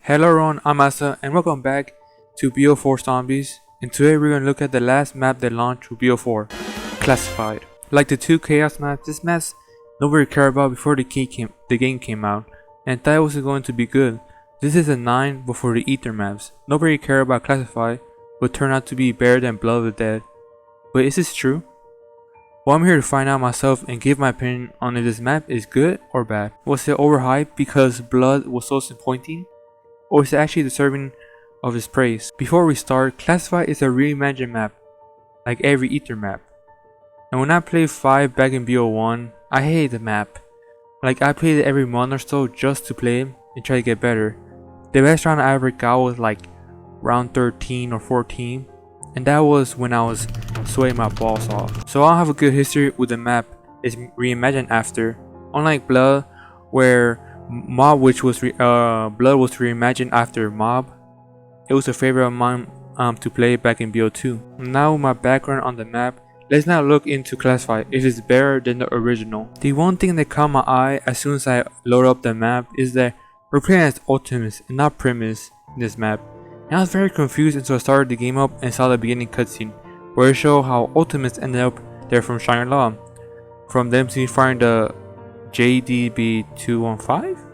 Hello everyone, I'm Asa and welcome back to BO4 Zombies, and today we're going to look at the last map that launched with BO4, Classified. Like the two Chaos maps, this map's nobody cared about before the game came out, and thought it was going to be good. This is a 9 before the Ether maps. Nobody cared about Classified, but turned out to be better than Blood of the Dead. But is this true? Well, I'm here to find out myself and give my opinion on if this map is good or bad. Was it overhyped because Blood was so disappointing? Or is it actually deserving of its praise? Before we start, Classified is a reimagined map, like every Ether map. And when I played 5 back in BO1, I hated the map. Like I played it every month or so just to play it and try to get better. The best round I ever got was like round 13 or 14, and that was when I was sweating my balls off. So I don't have a good history with the map it's reimagined after. Unlike Blood, where Mob, which was Blood was reimagined after Mob, it was a favorite of mine to play back in BO2. Now with my background on the map, let's now look into Classified if it's better than the original. The one thing that caught my eye as soon as I load up the map is that we're playing as Ultimus and not Primus in this map. And I was very confused until I started the game up and saw the beginning cutscene, where it showed how Ultimus ended up there from Shangri-La, from them firing the JDB215?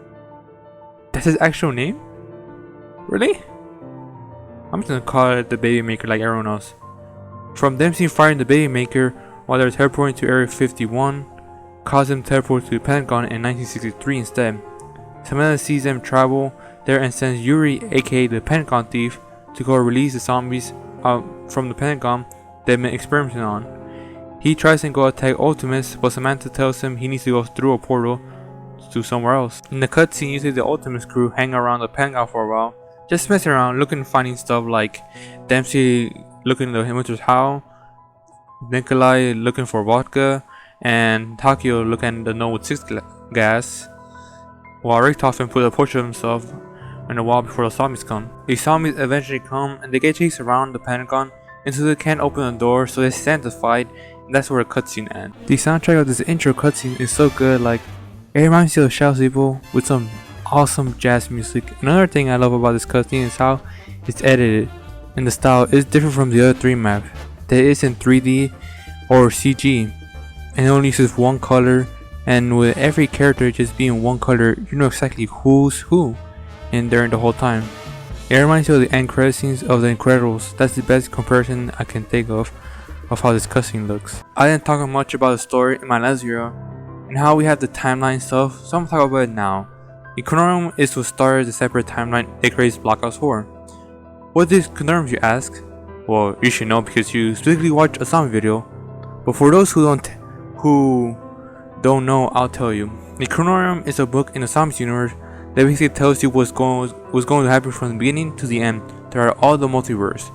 That's his actual name? Really? I'm just gonna call it the Baby Maker like everyone else. From them firing the Baby Maker while they're teleporting to Area 51, caused them to teleport to the Pentagon in 1963 instead. Samantha sees them travel there and sends Yuri, aka the Pentagon Thief, to go release the zombies from the Pentagon they've been experimenting on. He tries to go attack Ultimus, but Samantha tells him he needs to go through a portal to somewhere else. In the cutscene, you see the Ultimus crew hang around the Pentagon for a while, just messing around, looking and finding stuff like Dempsey looking in the Inventor's Howl, Nikolai looking for vodka, and Takio looking at the note with 6 gas, while Richtofen put a portrait of himself on the wall before the zombies come. The zombies eventually come and they get chased around the Pentagon until they can't open the door, so they stand to fight, and that's where the cutscene ends. The soundtrack of this intro cutscene is so good, like it reminds you of Shadow People with some awesome jazz music. Another thing I love about this cutscene is how it's edited, and the style is different from the other 3 maps that is in 3D or CG, and it only uses one color, and with every character just being one color, you know exactly who's who in there the whole time. It reminds you of the end credit scenes of The Incredibles. That's the best comparison I can think of how this cutscene looks. I didn't talk much about the story in my last video and how we have the timeline stuff, so I'm gonna talk about it now. The conundrum is to start the separate timeline that creates Black Ops 4. What is conundrum, you ask? Well, you should know because you specifically watched a zombie video, but for those who don't know, I'll tell you. The conundrum is a book in the zombies universe that basically tells you what's going to happen from the beginning to the end throughout all the multiverse.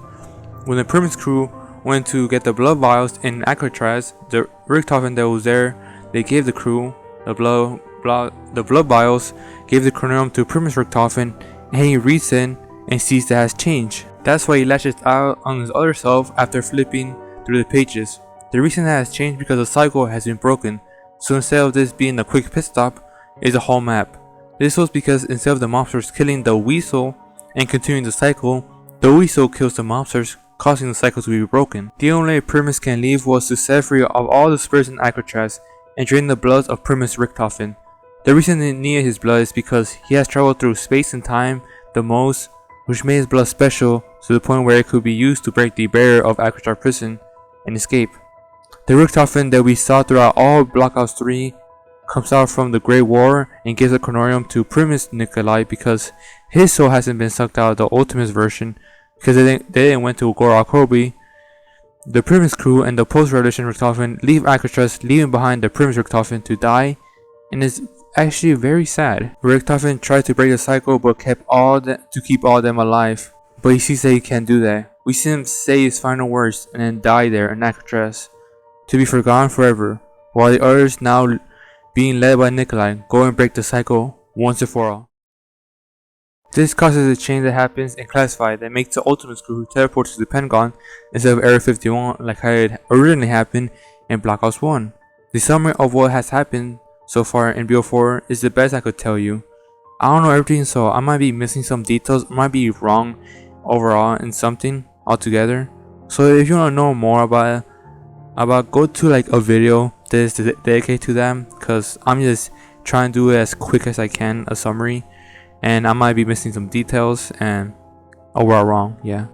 When the Primus crew went to get the blood vials in Alcatraz, the Richtofen that was there, they gave the crew the blood vials, gave the conundrum to Primus Richtofen, and he reads it and sees that has changed. That's why he lashes out on his other self after flipping through the pages. The reason that has changed because the cycle has been broken, so instead of this being a quick pit stop, it's a whole map. This was because instead of the mobsters killing the Weasel and continuing the cycle, the Weasel kills the mobsters, causing the cycle to be broken. The only way Primus can leave was to set free of all the spirits in Alcatraz and drain the blood of Primus Richtofen. The reason he needed his blood is because he has traveled through space and time the most, which made his blood special to the point where it could be used to break the barrier of Alcatraz prison and escape. The Richtofen that we saw throughout all Black Ops 3 comes out from the Great War and gives a conundrum to Primus Nikolai because his soul hasn't been sucked out of the Ultimus version because they didn't went to Gorok Krobi. The Primus crew and the post-revolution Richtofen leave Alcatraz, leaving behind the Primus Richtofen to die, and it's actually very sad. Richtofen tried to break the cycle but kept to keep all of them alive, but he sees that he can't do that. We see him say his final words and then die there in Alcatraz, to be forgotten forever, while the others, now being led by Nikolai, go and break the cycle once and for all. This causes a change that happens in Classified that makes the Ultimus crew teleport to the Pentagon instead of Area 51 like how it originally happened in Black Ops 1. The summary of what has happened so far in BO4 is the best I could tell you. I don't know everything, so I might be missing some details, I might be wrong overall in something altogether. So if you want to know more about go to like a video that is dedicated to them, because I'm just trying to do it as quick as I can, a summary, and I might be missing some details and overall wrong, yeah.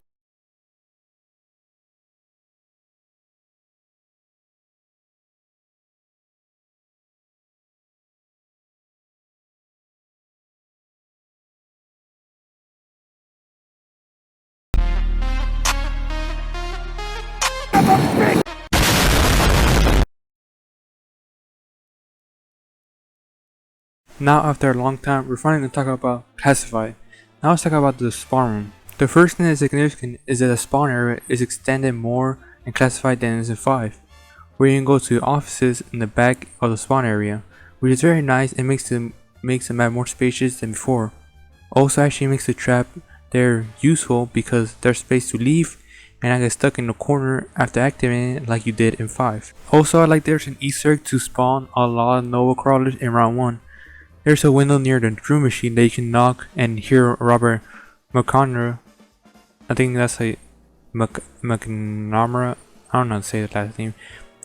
Now after a long time, we're finally going to talk about classify. Now let's talk about the spawn room. The first thing that is significant is that the spawn area is extended more and classified than is in 5, where you can go to offices in the back of the spawn area, which is very nice and makes the map more spacious than before. Also actually makes the trap there useful because there's space to leave and not get stuck in the corner after activating it like you did in 5. Also I like there's an Easter egg to spawn a lot of Nova crawlers in round 1. There's a window near the dream machine that you can knock and hear Robert McConnor. I think that's a McNamara. I don't know how to say the last name.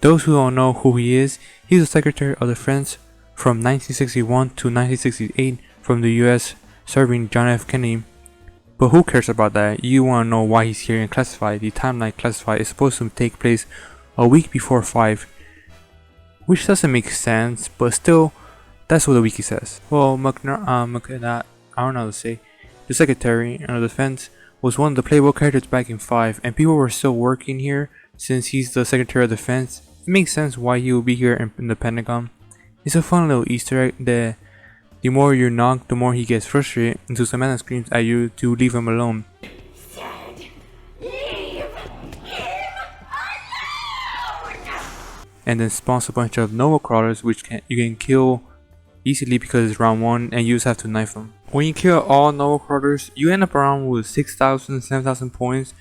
Those who don't know who he is, he's the Secretary of Defense from 1961 to 1968 from the US, serving John F. Kennedy. But who cares about that? You want to know why he's here in Classified. The timeline Classified is supposed to take place a week before 5, which doesn't make sense, but still, that's what the wiki says. Well, I don't know how to say. The Secretary of Defense was one of the playable characters back in 5, and people were still working here since he's the Secretary of Defense. It makes sense why he will be here in the Pentagon. It's a fun little Easter egg that the more you knock, the more he gets frustrated until Samantha screams at you to leave him alone. And then spawns a bunch of Nova crawlers which you can kill easily because it's round 1 and you just have to knife them. When you kill all Nova crawlers, you end up around with 6,000, 7,000 points,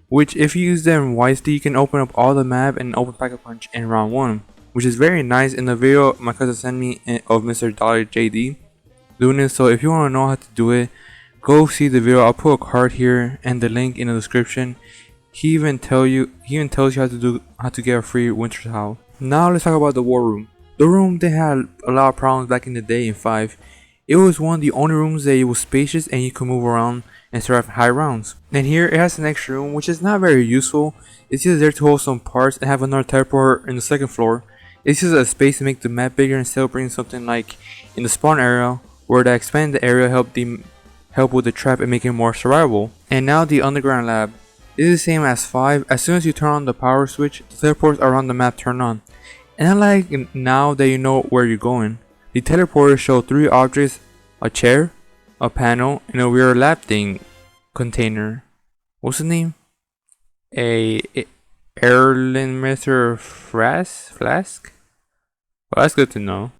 which if you use them wisely, you can open up all the map and open Pack-a-Punch in round 1, which is very nice. In the video my cousin sent me of Mr. Dollar JD doing it, so if you want to know how to do it, go see the video. I'll put a card here and the link in the description. He even tells you how to get a free winter towel. Now let's talk about the war room. The room, they had a lot of problems back in the day in 5. It was one of the only rooms that it was spacious and you could move around and survive high rounds. And here it has an extra room which is not very useful. It's just there to hold some parts and have another teleport in the 2nd floor. It's just a space to make the map bigger and still bring something like in the spawn area, where the expanded area help with the trap and make it more survivable. And now the underground lab. It is the same as 5. As soon as you turn on the power switch, the teleports around the map turn on. And unlike now that you know where you're going, the teleporters show 3 objects: a chair, a panel, and a weird lab thing container. What's the name? A Erlenmeter flask? Well, that's good to know.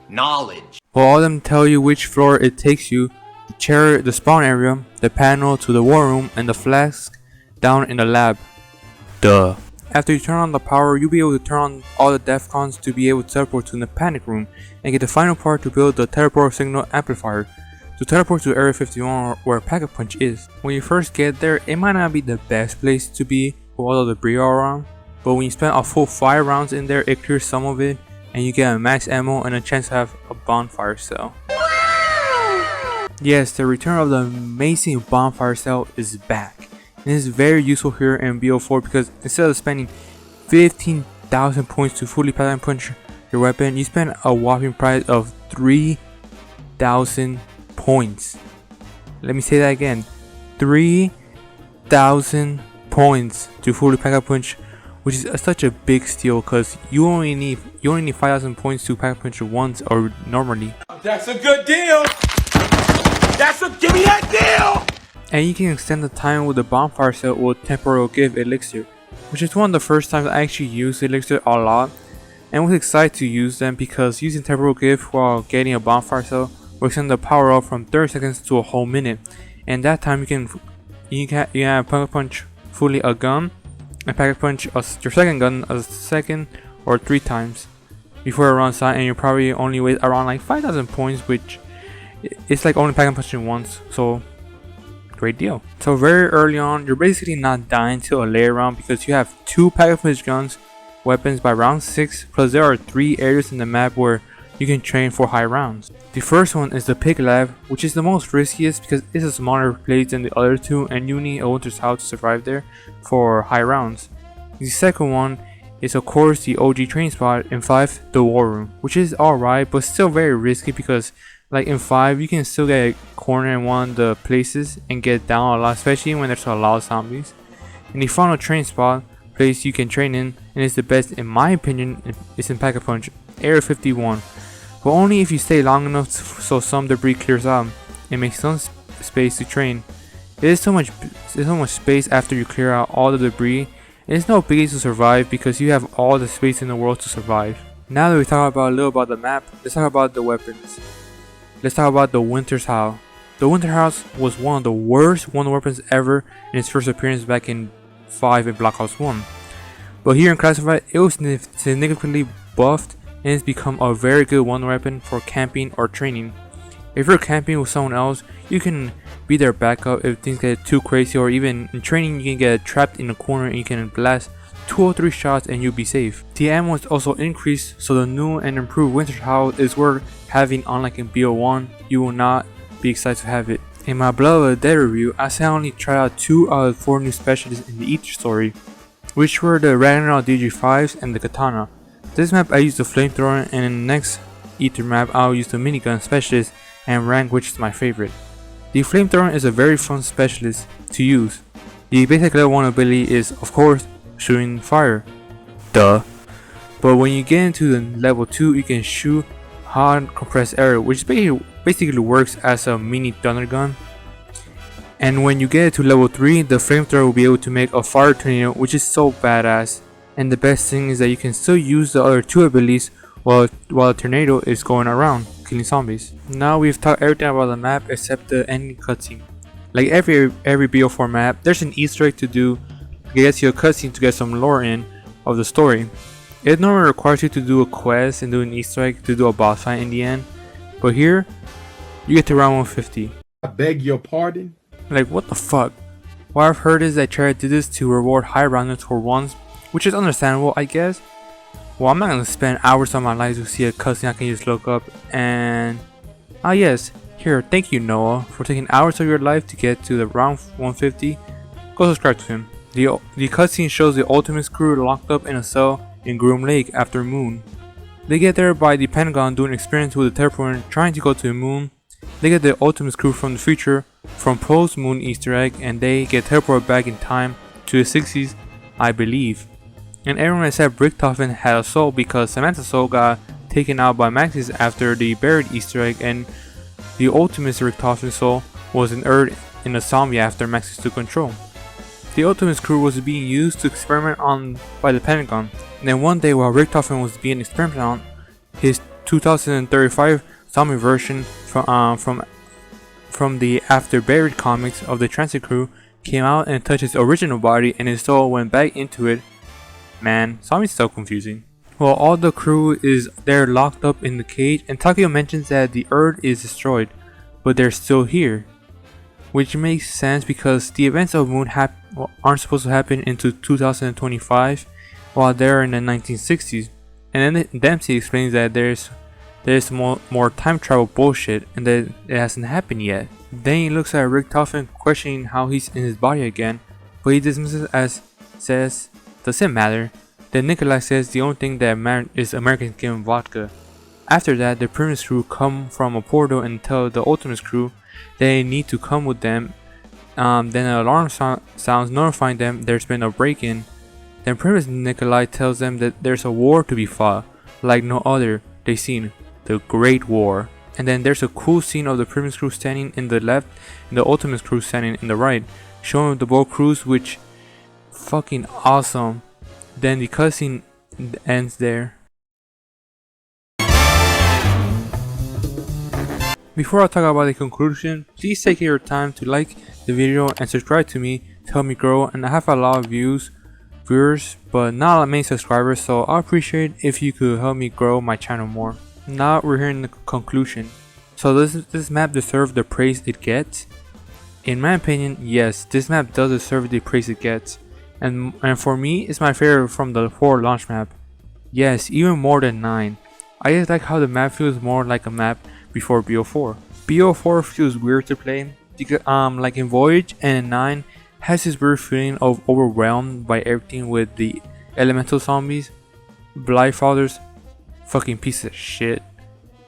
Knowledge. Well, all of them tell you which floor it takes you: the chair, the spawn area, the panel to the war room, and the flask down in the lab. Duh. After you turn on the power, you'll be able to turn on all the defcons to be able to teleport to the panic room and get the final part to build the teleport signal amplifier to teleport to Area 51 where Pack-a-Punch is. When you first get there, it might not be the best place to be with all the debris all around, but when you spend a full 5 rounds in there, it clears some of it and you get a max ammo and a chance to have a bonfire cell. Yes, the return of the amazing bonfire cell is back. And it's very useful here in BO4 because instead of spending 15,000 points to fully Pack-a-Punch your weapon, you spend a whopping price of 3,000 points. Let me say that again. 3,000 points to fully Pack-a-Punch, which is such a big steal because you only need 5,000 points to Pack-a-Punch once or normally. That's a good deal. Give me that deal. And you can extend the time with the bonfire cell with temporal give elixir, which is one of the first times I actually used elixir a lot and was excited to use them because using temporal give while getting a bonfire cell will extend the power up from 30 seconds to a whole minute, and that time you can Pack-a-Punch fully a gun and Pack-a-Punch your second gun a second or 3 times. before it runs out, and you probably only waste around like 5,000 points, which it's like only packing punching once, so great deal. So very early on, you're basically not dying till a later round because you have 2 pack-a-punch guns weapons by round 6, plus there are 3 areas in the map where you can train for high rounds. The first one is the Pig Lab, which is the most riskiest because it's a smaller place than the other 2 and you need a winter's house to survive there for high rounds. The second one is of course the OG training spot in 5, the War Room, which is alright but still very risky because like in 5 you can still get a corner in one of the places and get down a lot, especially when there's a lot of zombies. And the final training spot place you can train in, and it's the best in my opinion, is in Pack-a-Punch, Area 51. But only if you stay long enough so some debris clears out and makes some space to train. There's so much space after you clear out all the debris, and it's no biggie to survive because you have all the space in the world to survive. Now that we talked about a little about the map, let's talk about the weapons. Let's talk about the Winter's House. The Winter House was one of the worst wonder weapons ever in its first appearance back in 5 in Black Ops 1. But here in Classified, it was significantly buffed and it's become a very good wonder weapon for camping or training. If you're camping with someone else, you can be their backup if things get too crazy, or even in training you can get trapped in a corner and you can blast 2 or 3 shots and you'll be safe. The ammo is also increased, so the new and improved Winter's House is worth having. Unlike in BO1, you will not be excited to have it. In my Blood of the Dead review, I said I only tried out 2 out of 4 new specialists in the Ether story, which were the Ragnarok DG5s and the Katana. This map I used the Flamethrower, and in the next Ether map I'll use the Minigun specialist and rank, which is my favorite. The Flamethrower is a very fun specialist to use. The basic level 1 ability is of course shooting fire. Duh. But when you get into the level 2 you can shoot hot compressed air, which basically works as a mini thunder gun. And when you get to level 3, the Flamethrower will be able to make a fire tornado, which is so badass. And the best thing is that you can still use the other 2 abilities while the tornado is going around killing zombies. Now we've talked everything about the map except the ending cutscene. Like every BO4 map, there's an Easter egg to do to get you a cutscene to get some lore in of the story. It normally requires you to do a quest and do an Easter egg to do a boss fight in the end, but here you get to round 150. I beg your pardon? Like what the fuck? What I've heard is that Treyarch did this to reward high rounders for once, which is understandable I guess. Well, I'm not gonna spend hours of my life to see a cutscene I can just look up and... Ah yes, here, thank you Noah for taking hours of your life to get to the round 150. Go subscribe to him. The cutscene shows the Ultimates crew locked up in a cell in Groom Lake after Moon. They get there by the Pentagon doing experiments with the teleporter trying to go to the moon. They get the Ultimates crew from the future from post-moon Easter egg, and they get teleported back in time to the 60s, I believe. And everyone except Richtofen had a soul because Samantha's soul got taken out by Maxis after the buried Easter egg, and the Ultimate's Richtofen soul was inert in a zombie after Maxis took control. The Ultimate's crew was being used to experiment on by the Pentagon, and then one day while Richtofen was being experimented on, his 2035 zombie version from the After Buried comics of the Transit crew came out and touched his original body, and his soul went back into it. Man, zombies so confusing. Well, all the crew is there locked up in the cage, and Takeo mentions that the Earth is destroyed, but they're still here. Which makes sense because the events of Moon aren't supposed to happen into 2025 while they're in the 1960s. And then Dempsey explains that there's more time travel bullshit and that it hasn't happened yet. Then he looks at Richtofen questioning how he's in his body again, but he dismisses as says, does it matter? Then Nikolai says the only thing that matters is Americans giving vodka. After that, the Primus crew come from a portal and tell the Ultimates crew they need to come with them. Then an alarm sounds notifying them there's been a break-in. Then Primus Nikolai tells them that there's a war to be fought, like no other they've seen, the Great War. And then there's a cool scene of the Primus crew standing in the left and the Ultimates crew standing in the right, showing the both crews, which fucking awesome. Then the cutscene ends there. Before I talk about the conclusion, please take your time to like the video and subscribe to me to help me grow, and I have a lot of views viewers, but not many subscribers, so I appreciate if you could help me grow my channel more. Now we're here in the conclusion. So does this map deserve the praise it gets? In my opinion, yes, this map does deserve the praise it gets. And for me, it's my favorite from the 4 launch map. Yes, even more than 9. I just like how the map feels more like a map before BO4. BO4 feels weird to play, because, like in Voyage, and in 9 has this weird feeling of overwhelmed by everything with the elemental zombies, Blightfathers, fucking pieces of shit,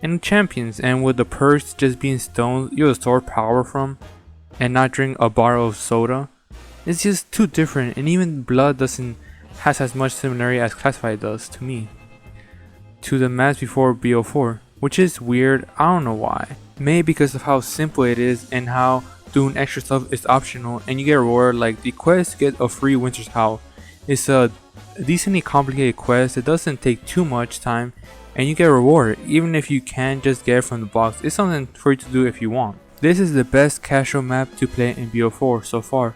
and champions, and with the perks just being stones you'll store power from, and not drink a bottle of soda. It's just too different, and even Blood doesn't has as much similarity as Classified does to me to the maps before BO4, which is weird. I don't know why. Maybe because of how simple it is and how doing extra stuff is optional and you get a reward, like the quest to get a free Winter's Howl. It's a decently complicated quest that doesn't take too much time and you get a reward even if you can't just get it from the box. It's something for you to do if you want. This is the best casual map to play in BO4 so far,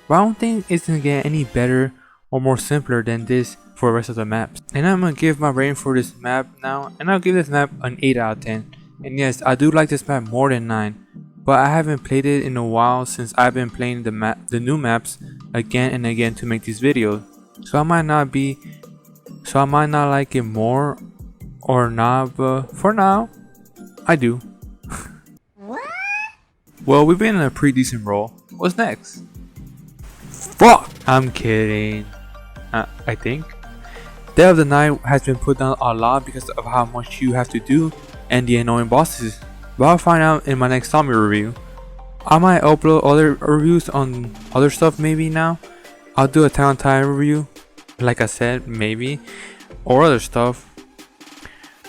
but I don't think it's gonna get any better or more simpler than this for the rest of the maps. And I'm gonna give my rating for this map now, and I'll give this map an 8 out of 10. And yes, I do like this map more than 9, but I haven't played it in a while since I've been playing the new maps again and again to make these videos. So I might not like it more or not, but for now, I do. Well, we've been in a pretty decent roll. What's next? Fuck! I'm kidding. I think. Dead of the Night has been put down a lot because of how much you have to do and the annoying bosses. But I'll find out in my next zombie review. I might upload other reviews on other stuff maybe now. I'll do a Attack on Titan review, like I said, maybe, or other stuff.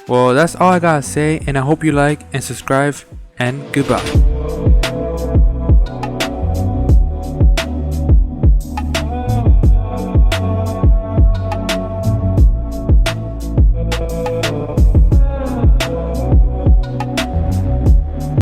Well, that's all I gotta say, and I hope you like and subscribe, and goodbye.